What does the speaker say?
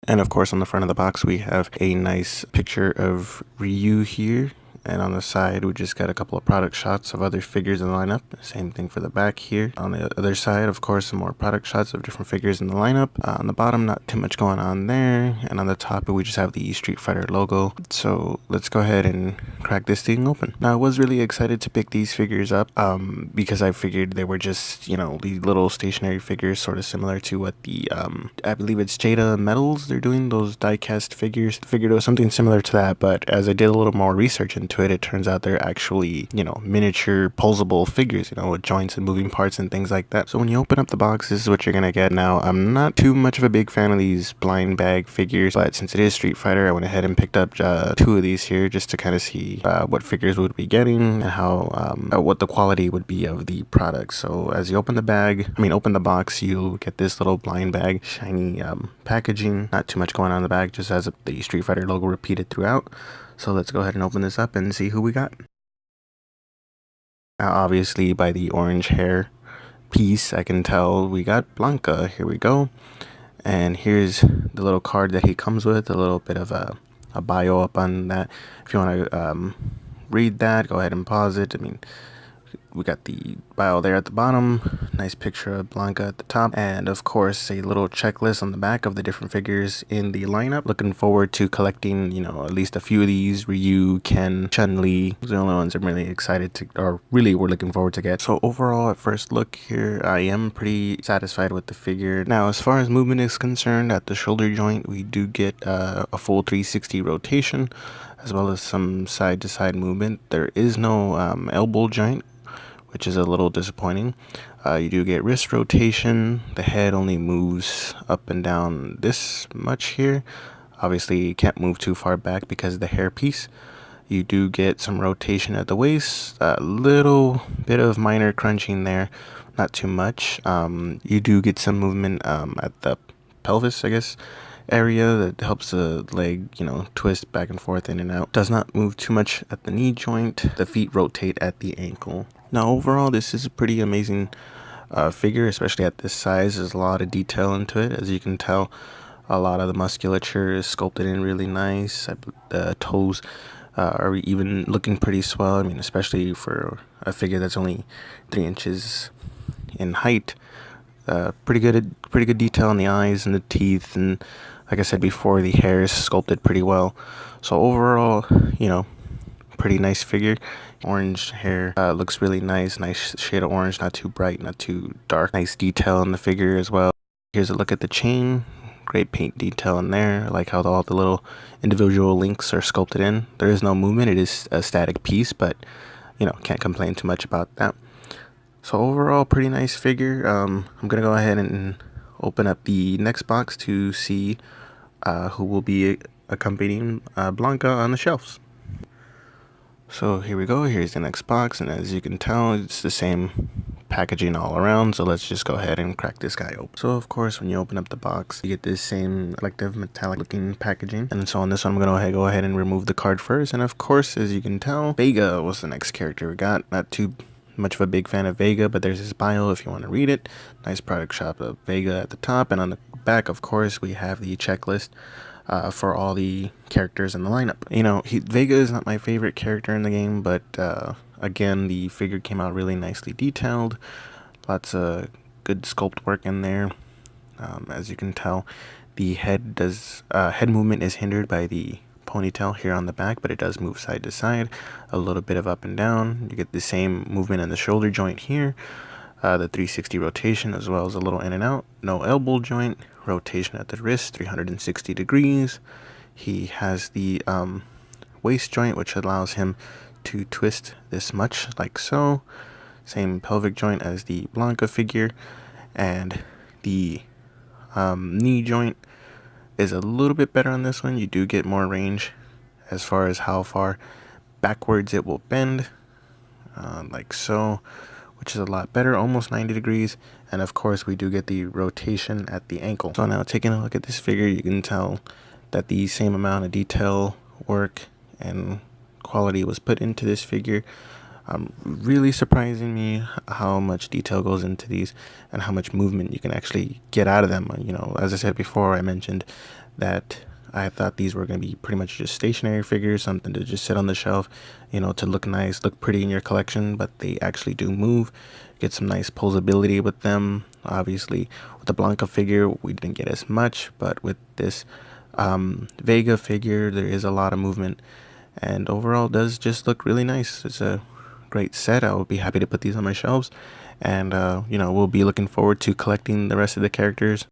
And of course, on the front of the box, we have a nice picture of Ryu here. And on the side, we just got a couple of product shots of other figures in the lineup. Same thing for the back here. On the other side, of course, some more product shots of different figures in the lineup. On the bottom, not too much going on there. And on the top, we just have the Street Fighter logo. So let's go ahead and crack this thing open. Now, I was really excited to pick these figures up because I figured they were just, you know, these little stationary figures, sort of similar to what the, I believe it's Jada Metals. They're doing those die-cast figures. I figured it was something similar to that, but as I did a little more research into it turns out they're actually, you know, miniature posable figures, you know, with joints and moving parts and things like that. So when you open up the box, this is what you're gonna get. Now, I'm not too much of a big fan of these blind bag figures, but since it is Street Fighter, I went ahead and picked up 2 of these here just to kind of see what figures we would be getting and how what the quality would be of the product. So as you open the box, you get this little blind bag, shiny packaging. Not too much going on in the bag, just has the Street Fighter logo repeated throughout. So let's go ahead and open this up and see who we got. Now, obviously, by the orange hair piece, I can tell we got Blanka. Here we go. And here's the little card that he comes with, a little bit of a bio up on that. If you want to read that, go ahead and pause it. I mean, we got the bio there at the bottom, nice picture of Blanka at the top, and of course a little checklist on the back of the different figures in the lineup. Looking forward to collecting, you know, at least a few of these. Ryu, Ken, Chun-Li, those are the only ones I'm really excited to, or really we're looking forward to get. So overall, at first look here, I am pretty satisfied with the figure. Now, as far as movement is concerned, at the shoulder joint, we do get a full 360 rotation, as well as some side-to-side movement. There is no elbow joint, which is a little disappointing. You do get wrist rotation. The head only moves up and down this much here. Obviously, you can't move too far back because of the hair piece. You do get some rotation at the waist, a little bit of minor crunching there, not too much. You do get some movement at the pelvis, I guess, area that helps the leg, you know, twist back and forth, in and out. Does not move too much at the knee joint. The feet rotate at the ankle. Now, overall, this is a pretty amazing figure, especially at this size. There's a lot of detail into it. As you can tell, a lot of the musculature is sculpted in really nice. The toes are even looking pretty swell. I mean, especially for a figure that's only 3 inches in height. Pretty good detail in the eyes and the teeth, and like I said before, the hair is sculpted pretty well. So overall, you know, pretty nice figure. Orange hair looks really nice shade of orange, not too bright, not too dark. Nice detail in the figure as well. Here's a look at the chain. Great paint detail in there. I like how all the little individual links are sculpted in. There is no movement, it is a static piece, but you know, can't complain too much about that. So overall, pretty nice figure. I'm gonna go ahead and open up the next box to see who will be accompanying Blanka on the shelves. So here we go, here's the next box, and as you can tell, it's the same packaging all around. So let's just go ahead and crack this guy open. So of course, when you open up the box, you get this same reflective metallic looking packaging. And so on this one, I'm gonna go ahead and remove the card first. And of course, as you can tell, Vega was the next character we got. Not too much of a big fan of Vega, but there's his bio if you want to read it. Nice product shot of Vega at the top, and on the back, of course, we have the checklist for all the characters in the lineup. You know, Vega is not my favorite character in the game, but again, the figure came out really nicely detailed. Lots of good sculpt work in there. As you can tell, the head movement is hindered by the ponytail here on the back, but it does move side to side, a little bit of up and down. You get the same movement in the shoulder joint here, the 360 rotation, as well as a little in and out. No elbow joint, rotation at the wrist, 360 degrees. He has the waist joint, which allows him to twist this much, like so. Same pelvic joint as the Blanka figure, and the knee joint is a little bit better on this one. You do get more range as far as how far backwards it will bend, like so, which is a lot better, almost 90 degrees. And of course, we do get the rotation at the ankle. So now taking a look at this figure, you can tell that the same amount of detail, work, and quality was put into this figure. Really surprising me how much detail goes into these and how much movement you can actually get out of them. You know, as I said before, I mentioned that I thought these were going to be pretty much just stationary figures, something to just sit on the shelf, to look nice, look pretty in your collection, but they actually do move. Get some nice posability with them. Obviously, with the Blanca figure, we didn't get as much, but with this Vega figure, there is a lot of movement, and overall does just look really nice. It's a great set. I will be happy to put these on my shelves, and we'll be looking forward to collecting the rest of the characters